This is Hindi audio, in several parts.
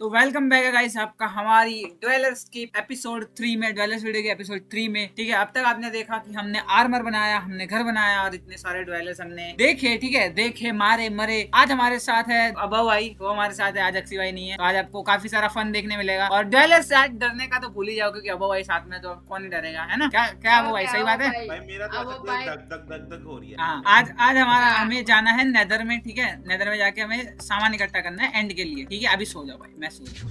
तो वेलकम बैक है गाइस आपका हमारी ड्वेलर्स की एपिसोड 3 में, ड्वेलर्स वीडियो की एपिसोड 3 में। ठीक है, अब तक आपने देखा कि हमने आर्मर बनाया, हमने घर बनाया और इतने सारे ड्वेलर्स हमने देखे। ठीक है, देखे, मारे, मरे। आज हमारे साथ है अबव भाई, वो हमारे साथ है। आज अक्षी भाई नहीं है, तो आज आपको काफी सारा फन देखने मिलेगा। और ड्वेलर्स से आज डरने का तो भूल ही जाओ, क्योंकि अबव भाई साथ में तो कौन ही डरेगा, है ना? क्या क्या अबव भाई, सही बात है? भाई मेरा तो ऐसा कोई धक धक धक धक हो रही है। हाँ, आज हमारा हमें जाना है नेदर में। ठीक है, नेदर में जाके हमें सामान इकट्ठा करना है एंड के लिए। ठीक है, अभी सो जाओ भाई, मैं सो जाऊँ।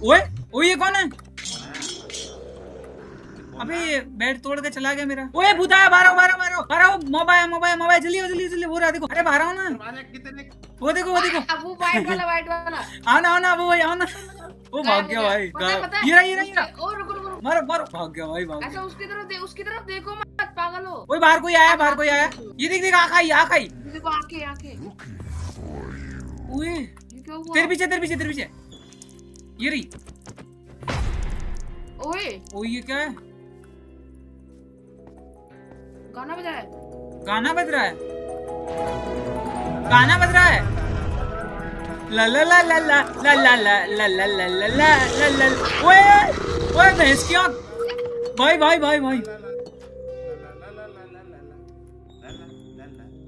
ओए ओए, ये कौन है? अबे ये बेड तोड़ के चला गया मेरा। ओए भूत आया, बाहर आओ, बाहर आओ, बाहर आओ, बाहर आओ। मोबाइल मोबाइल मोबाइल, जल्दी जल्दी जल्दी हो रहा, देखो। अरे बाहर आओ ना, वो देखो वो देखो। वो वाइट वाला आओ ना वो भाई, आओ ना। वो भाग गया भाई। ये ओ रुको रुको रुको। मारो मारो, भाग गया भाई, भाग ऐसा गया। उसकी तरफ देखो मत, पागल हो। ओए बाहर कोई आया, बाहर कोई आया। ये देख देख, आँख आई, आँख आई। देखो आंखें आंखें। ओए ये क्या हुआ? तेरे पीछे तेरे पीछे तेरे पीछे, ये रही। ओए ओ ये क्या है? गाना बजा है। गाना बज रहा है, गाना बज रहा है। ला ला ला ला ला ला ला ला ला ला ला ला ला ला ला। ओए ओए भैंस की आँख। भाई भाई भाई भाई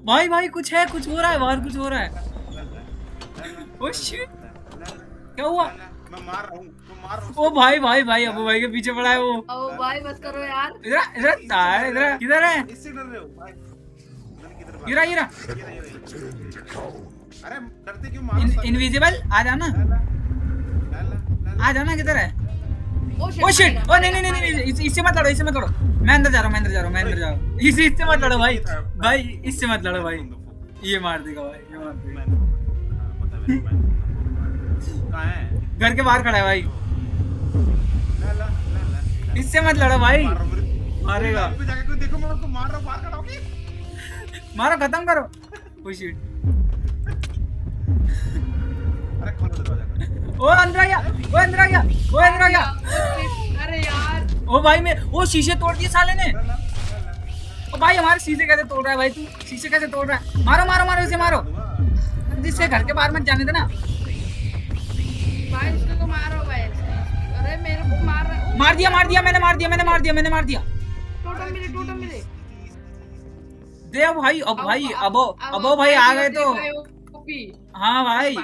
भाई भाई, कुछ है, कुछ हो रहा है बाहर, कुछ हो रहा है। ओ शिट, क्या हुआ? मैं मार रहा हूँ, ओ भाई भाई भाई, अबू भाई के पीछे पड़ा है वो। ओ भाई बस करो यार। इधर इधर तार, इधर किधर है? इससे डर रहे हो भाई? ये रहा। अरे डरते क्यों? मारो। इनविजिबल, आ जाना, आ जाना। किधर है? ओ शिट, ओ नहीं नहीं नहीं नहीं, इससे मत लड़ो, इससे मत लड़ो। मैं अंदर जा रहा हूँ, मैं अंदर जा रहा हूँ, मैं अंदर जा रहा हूँ। इससे मत लड़ो भाई, भाई इससे मत लड़ो भाई। ये मार देगा भाई, ये मार देगा। कहाँ है? घर के बाहर खड़ा है भाई। इससे मत लड़ो भाई, मारेगा। जाके कोई देखो, मैं उसको मार रहा हूँ, बाहर खड़ा होके। मारो, खत्म करो। ओ शिट, अरे खोलो दरवाजा। ओ अंदर आ गया, ओ अंदर आ गया, ओ अंदर आ गया। अरे यार, ओ भाई मैं, ओ शीशे तोड़ दिए साले ने। ओ भाई हमारे शीशे कैसे तोड़ रहा है भाई? तू शीशे कैसे तोड़ रहा है? मारो मारो मारो, इसे मारो। जिससे घर के बाहर मत जाने देना। भाई इसको तो मारो भाई। अरे मेरे को मार रहा है। मार दिया, मार दिया, मैंने मार दिया, मैंने मार दिया, मैंने मार दिया। टोटम मिले। दे भाई, अब भाई अब भाई आ गए तो। हाँ भाई,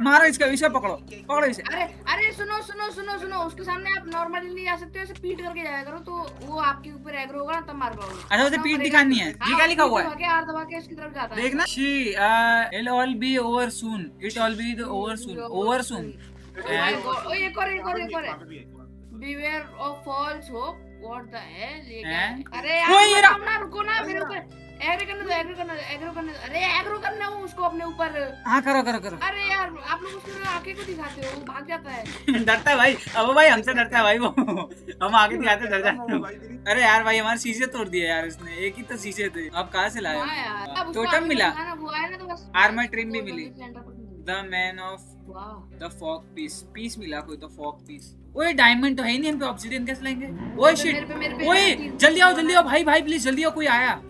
मारो इसका, इसे पकड़ो, पकड़ो इसे। अरे अरे सुनो सुनो सुनो सुनो, उसके सामने आप नॉर्मली नहीं जा सकते, ऐसे पीट करके जाया करो, तो वो आपके ऊपर एग्रो होगा ना, तब मार पाओगे। अच्छा, उसे पीठ दिखानी है। ये क्या लिखा हुआ है? हाथ दबा के इसकी तरफ जाता है। देखना, it'll all be over soon, it all be the over soon, over soon। एक और beware of false hope, what the hell, ये क्या है? अरे यार ना, रुको ना, मेरे ऊपर एग्रो करने दो। अरे एग्रो करना है उसको अपने ऊपर। हाँ करो करो करो। अरे यार आप लोग उसको आगे को दिखाते हो, वो भाग जाता है। डरता है भाई, अब भाई हमसे डरता है भाई वो। हम आगे दिखाते डर जाते हैं। अरे यार भाई, हमारे शीशे तोड़ दिए यार इसने, एक ही तो शीशे थे। अब कहाँ से लाए? टोटम मिला, आर्मर ट्रिम भी मिली, the man of the fog piece मिला, कोई तो फॉग पीस। ओए डायमंड तो है ही नहीं, हम पे ऑब्सिडियन कैसे लाएंगे? ओए शिट, ओए जल्दी आओ भाई, भाई प्लीज जल्दी आओ, कोई आया।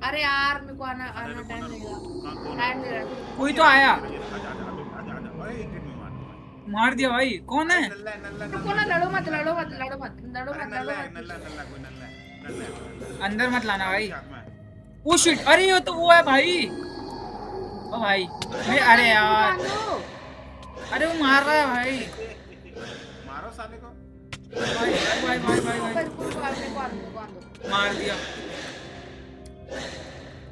अरे यार मेरे को आना टाइम लगेगा। कोई तो आया, मार दिया भाई। कौन है? रुको ना, लड़ो मत। अंदर मत लाना भाई। ओ शिट, अरे ये तो वो है भाई। ओ भाई, अरे यार, अरे वो मार रहा है भाई। मारो साले को। भाई मार दिया।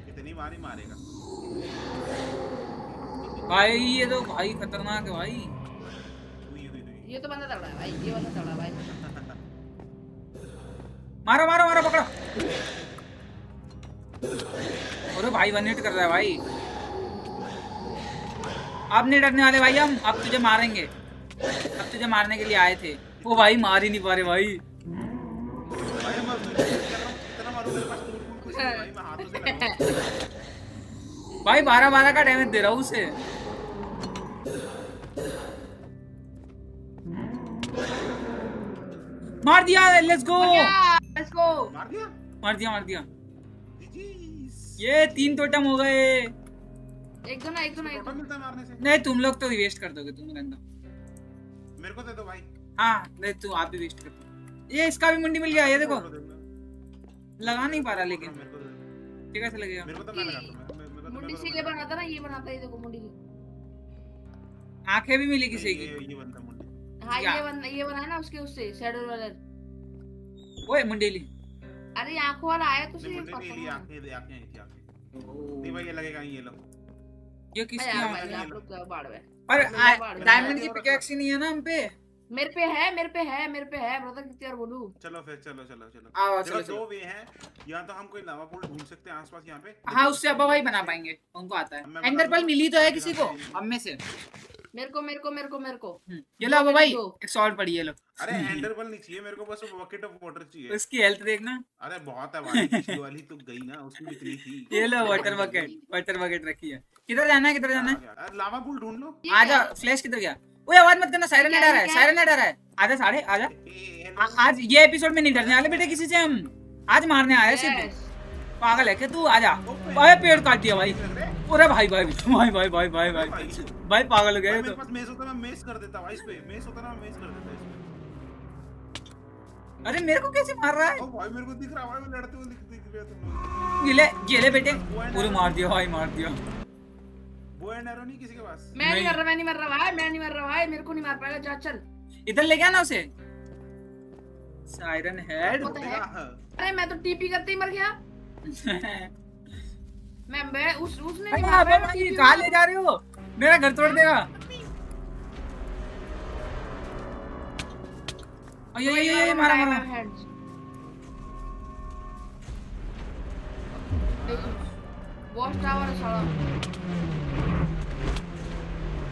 इतनी मारी मारेगा भाई, ये तो भाई खतरनाक है भाई। ये तो बंदा तगड़ा है भाई, ये बंदा तगड़ा है भाई। मारो मारो मारो, पकड़ो। अरे भाई 1 हिट कर रहा है भाई। अब नहीं डरने वाले भाई हम, अब तुझे मारेंगे, अब तुझे मारने के लिए आए थे। वो भाई मार ही नहीं पा रहे भाई। भाई 12 का डैमेज दे रहा हूँ उसे। मार दिया, लेट्स गो। मार दिया। ये 3 टोटम हो गए। एक दो ना टोटल मिलता है मारने से। नहीं तुम लोग तो वेस्ट कर दोगे, तुम रहने दो। मेरे को दे दो भाई। हाँ नहीं तू आप भी वेस्ट कर दो। ये इसका भी मुंडी मिल गया, ये देखो लगा नहीं पा रहा लेकिन मेरे को दे दो। ठीक है लगेगा। मेरे को तो मैं लगाता हूं। मुंडी से ये बनाता ना, ये बनाता है, ये देखो मुंडी की आंखें भी मिली किसी की। ये बनता मुंडी। हाँ क्या? ये बना है ना उसके उससे शैडो रोलर। ओए मुंडेली। अरे आंखों वाला आया तो नहीं सही मुंडी नहीं ली, पता आंखें दे, आंखें आई थी आंखें। नहीं भाई ये लगेगा नहीं, ये लो। ये किसकी यार आंख भाई है? आप लोग क्या बाड़ में। पर डायमंड की पिकैक्स ही नहीं है ना हम पे। मेरे पे है ब्रदर, कितनी बार बोलूं। चलो फिर चलो आओ देखो चलो दो वे हैं, या तो हम कोई लावा पूल ढूंढ सकते हैं आसपास यहाँ पे। हाँ उससे अब्बा भाई बना पाएंगे, उनको आता है। मैं एंडर बता पर्ल दूं। मिली तो है किसी को हम में से। मेरे को ये लो अब्बा भाई दो। एक सॉल्ट पड़ी है लो। अरे एंडर पर्ल नहीं चाहिए मेरे को, बस बकेट ऑफ वाटर चाहिए। उसकी हेल्थ देखना। अरे बहुत है भाई, पिछली वाली तो गई ना, उसकी भी इतनी थी। ये लो वाटर बकेट रखी है। किधर जाना है अरे लावा पूल ढूंढ लो। आजा फ्लैश किधर गया? ओए आवाज मत करना, सायरन ने डरा है। आजा साढ़े आजा। आज ये एपिसोड में नहीं डरने वाले बेटे किसी से हम। आज मारने आए सिर्फ। पागल है क्या तू? आजा। अरे पेड़ काट दिया भाई। अरे भाई पागल हो गया ये मेरे तो। पास मेस होता मैं मेस कर देता भाई, इस पे मेस होता ना मैं मेस कर देता इस पे। अरे मेरे को कैसे मार रहा है? ओ भाई मेरे को दिख रहा है भाई, वो लड़ते हुए दिख रहे तुम। गिले बेटे पूरे मार दिया भाई, मार दिया। वो एंड एरो नहीं किसी के पास? मैं नहीं मर रहा भाई, मेरे को नहीं मार पाएगा। जा चल इधर ले गया ना उसे। Siren head. अरे मैं तो टीपी करते ही मर गया। मैं उसने नहीं अरे मार अबे पाया। भाई कहाँ ले जा रहे हो? मेरा घर तोड़ देगा। ये मारा। वॉच टावर साला।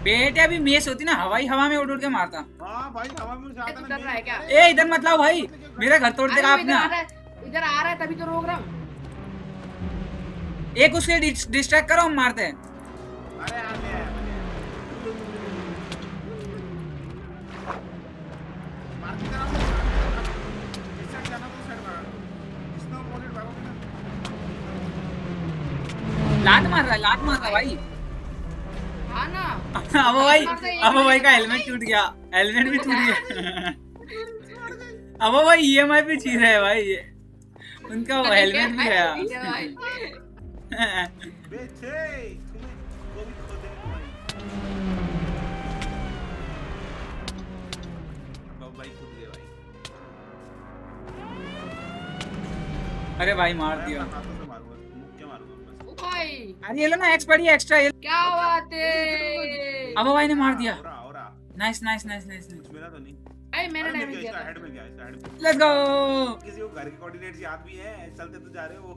बेटे अभी मेस होती ना हवा में उड़ के मारता। हां भाई हवा में जाता डर रहा है क्या? ए इधर मत लाओ भाई, मेरा घर तोड़ देगा आपने। इधर आ रहा है तभी तो रोक रहा हूँ। एक उसके डिस्ट्रैक्ट करो, हम मारते हैं। अरे आ गया मार के करा इससे जाना तो साइड मार इसने अपोजिट भागो ना। लात मार रहा है भाई। हाँ ना। अब भाई का हेलमेट टूट गया। हेलमेट भी टूट गया। अब भाई ईएमआई पे छी रहे हैं भाई ये। उनका वो हेलमेट भी गया। बेचे तुम्हें वो भी खो देंगे भाई। अब भाई खुद गए भाई। अरे भाई मार दिया। हाथों से मारूंगा, मुक्के मारूंगा बस। ओ भाई अरे ये लो ना एक्स पड़ी है एक्स्ट्रा। क्या बात है। अब भाई ने मार दिया। हो रहा नाइस। कुछ मिला तो नहीं। भाई मैंने अरे डैमेज इसका दिया हेड में क्या है, इसका हेड में लेट्स गो। किसी को घर के कोऑर्डिनेट्स याद भी है, चलते तो जा रहे हो।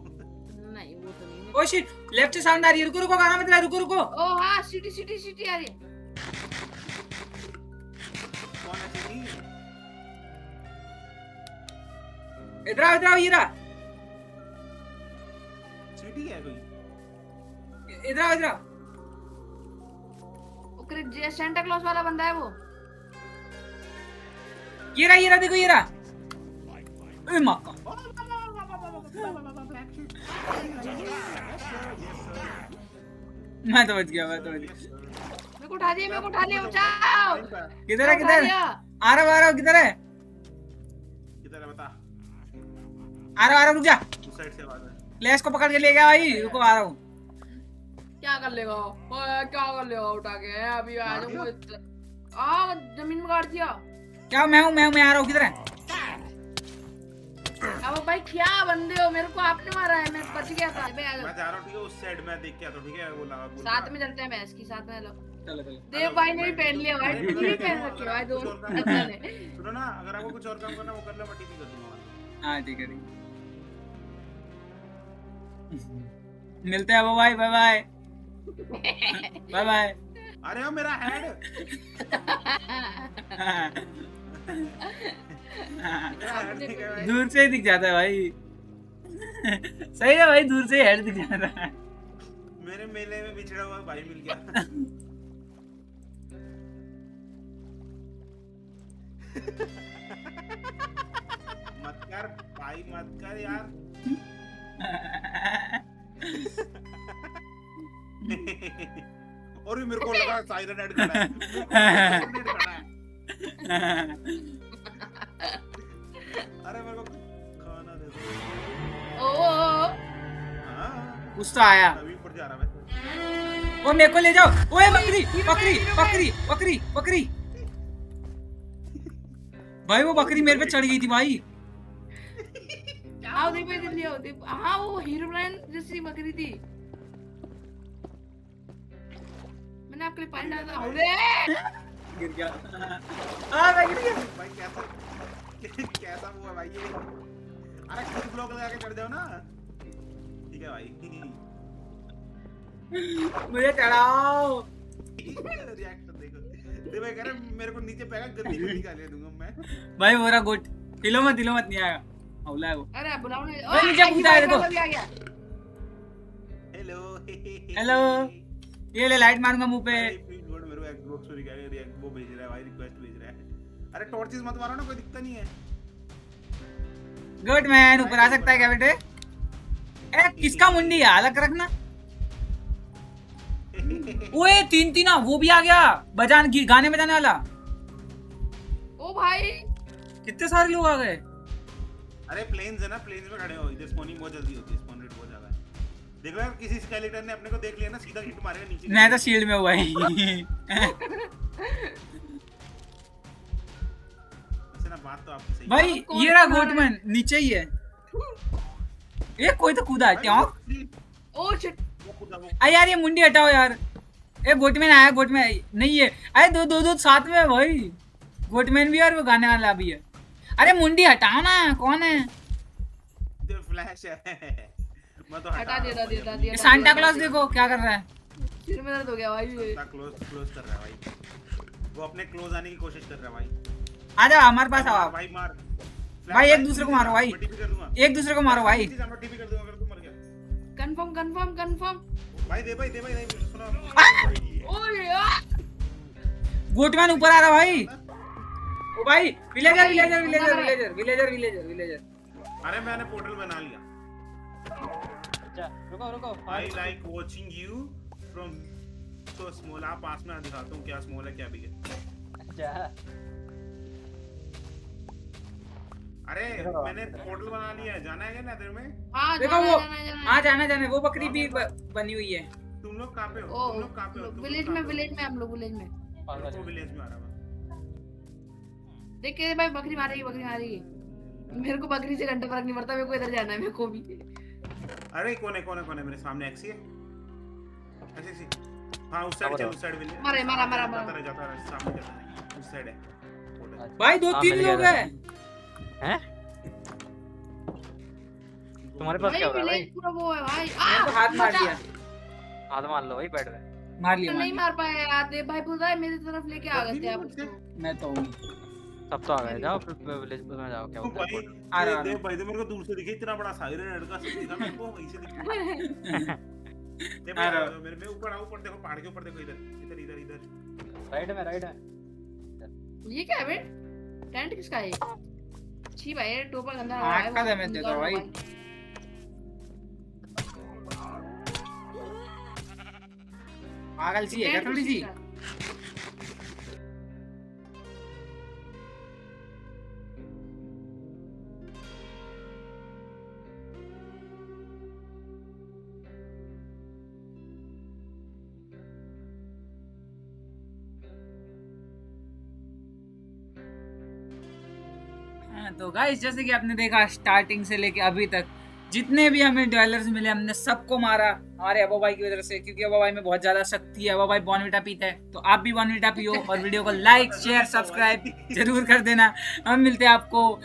नहीं वो तो नहीं। ओ शिट लेफ्ट से साउंड आ रही है। रुको गाना मत रहा, रुको। ओ हाँ सिटी आ रही है। कौन है सीधी? इधर आओ ये रहा। सीधी है कोई? इधर आओ। ओके सेंटा क्लॉज वाला बंदा है वो। ये रहा देखो ये रहा। ओए मां का। मैं तो बच गया। मेरे को उठा लिया बचाओ। किधर है? आ रहा हूँ। किधर है बता। आ रहा रुक जा। उस साइड से आवाज है। फ्लैश को पकड़ के ले गया भाई। रुको आ रहा हूँ। क्या कर लेगा उठा के अभी आ जाऊंगा। जमीन में गाड़ दिया। क्या मैं आ रहा हूँ। किधर है? अब भाई क्या बंदे हो, मेरे को आपने मारा है, मैं बच गया था। मैं जा रहा हूँ ठीक है, उस साइड में देख के आता हूँ ठीक है। वो लावा बोल साथ में चलते हैं भैंस की साथ में। चलो देव भाई ने भी पहन लिया भाई, तूने भी पहन रखे भाई दोनों ने। सुनो ना, अगर आपको कुछ और काम करना वो कर लो, मैं टीपी कर दूंगा। हाँ ठीक है। मिलते हैं भाई। Bye bye. अरे वो मेरा हेड। दूर से ही दिख जाता है भाई। सही है भाई, दूर से ही हेड दिख जाता है। मेरे मेले में बिछड़ा हुआ भाई मिल गया। मत कर भाई, मत कर यार। और भी मेरे को लगा साइरन हेड खड़ा है, मेरे को साइरन हेड खड़ा है। अरे मेरे को खाना दे दो। हाँ, कुछ तो आया। अभी ऊपर जा रहा मैं। वो मेरे को ले जाओ। ओए बकरी बकरी बकरी बकरी बकरी। भाई वो बकरी मेरे पे चढ़ गई थी भाई। आओ दीप जल्दी आओ दीप। हाँ वो हीरोइन जैसी बकरी थी। मैंने आपके लिए पानी डाला था। गिर गया। मैं गिर गया। भाई कैसा हुआ भाई ये? अरे खुद ब्लॉक लगा के चढ़ जाओ ना। ठीक है भाई। मुझे चढ़ाओ। रिएक्शन देखो भाई, कह रहे मेरे को नीचे पैगा गंदी गंदी गालियां दूंगा मैं। भाई मेरा गुट हिलो मत नहीं आएगा। हौला है वो। अरे बुलाओ ना। भाई नीचे कूदा है देखो। हेलो हेलो ये ले लाइट मारूंगा मुंह पे। प्लीज गॉड मेरे को एक ग्रुप सॉरी क्या रिएक्ट वो भेज रहा है भाई, रिक्वेस्ट भेज रहा है। अरे टॉर्चेस मत मारो ना, कोई दिक्कत नहीं है। गुड मैन ऊपर आ सकता है क्या बेटे? ए किसका मुंडी है? अलग रखना। ओए तीन वो भी आ गया गाने बजाने वाला। ओ भाई कितने सारे लोग आ गए। अरे प्लेन्स है ना, प्लेन्स में खड़े हो। इधर स्पॉनिंग बहुत जल्दी होती है, स्पॉन रेट बहुत ज्यादा है। देख रहा है किसी स्केलेटन ने अपने को देख लिया ना, सीधा हिट मारेगा नीचे। मैं तो शील्ड में हुआ ही। वैसे ना बात तो आपकी सही है। भाई ये रहा गोटमैन नीचे ही है। ये कोई तो कूदा है। Oh shit. वो खुदा वो अरे यार ये मुंडी हटाओ यार। ए गोटमैन आया। गोटमैन नहीं है। अरे दो साथ में है भाई। गोटमैन भी है और वो गाने वाला भी है। अरे मुंडी हटाओ ना। कौन है? जो फ्लैश है। मैं तो हटा दिया। सांता क्लॉज देखो क्या कर रहा है। सिर में दर्द हो गया भाई। सांता क्लोज कर रहा है भाई। वो अपने क्लोज आने की कोशिश कर रहा है भाई। आजा हमारे पास आओ। भाई मार भाई एक दूसरे को मारो भाई। मैं टीपी कर दूंगा। एक दूसरे को मारो भाई। मैं टीपी कर दूंगा अगर तू मर गया। कंफर्म। भाई दे भाई सुनो। ओए यार गोटमैन ऊपर आ रहा भाई। ओ भाई विलेजर। अरे मैंने पोर्टल बना लिया। अच्छा रुको I like watching you from so small. आप पास में दिखाता हूँ क्या स्मॉल है क्या बिग है। अच्छा अरे मैंने पोर्टल बना लिया है। जाना है क्या नेदर में? हां देखो वो हाँ जाना वो बकरी भी बनी हुई है। तुम लोग कहाँ पे हो? तुम लोग कहाँ पे हो? विलेज में हम लोग विलेज में। वो विलेज में आ रहा है। देख के भाई बकरी मारेगी। मेरे को बकरी से घंटे फर्क नहीं पड़ता। मेरे को इधर जाना है। मेरे को भी। अरे कौन है मेरे सामने? एक्सी है। एक्सी हाँ उस साइड विलेज। मारा जाता रहा सामने जाता है उस साइड है। भाई 2-3 लोग हैं। तुम्हारे पास क्या हो रहा है भाई? पूरा वो है भाई। मैंने तो हाथ मार दिया। हाथ मार लो भाई बैठ रहे। मार लिया नहीं मार पाया यार। देव भाई बोल रहा है मेरी तरफ लेके आ गए थे आप उसको। मैं तो हूँ। सब तो आ गए। जाओ फिर विलेज में जाओ। क्या होता है? आ रहा देव भाई तो मेरे को दूर से दिखे इतना बड़ा साइरन हेड का सीन दिखा मेरे को। वहीं से दिखा। देव भाई मेरे में ऊपर देखो पहाड़ के ऊपर देखो। इधर राइट है। ये क्या है बे? टेंट किसका है? छी भाई टोपा गंदा लग रहा है। आँख का डैमेज देता भाई। पागल सी है क्या थोड़ी सी? तो गाइस जैसे कि आपने देखा स्टार्टिंग से लेके अभी तक जितने भी हमें डवेलर्स मिले हमने सबको मारा हमारे अबो भाई की वजह से, क्योंकि अबो भाई में बहुत ज्यादा शक्ति है। अबो भाई बॉर्नविटा पीता है, तो आप भी बॉर्नविटा पियो और वीडियो को लाइक शेयर सब्सक्राइब जरूर कर देना। हम मिलते हैं आपको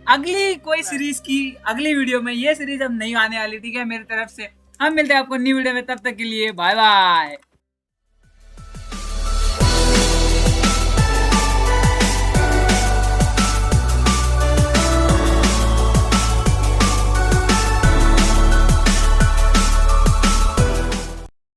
अगली कोई सीरीज की अगली वीडियो में। ये सीरीज अब नहीं आने वाली, ठीक है, मेरी तरफ से। हम मिलते हैं आपको न्यू वीडियो में, तब तक के लिए बाय बाय।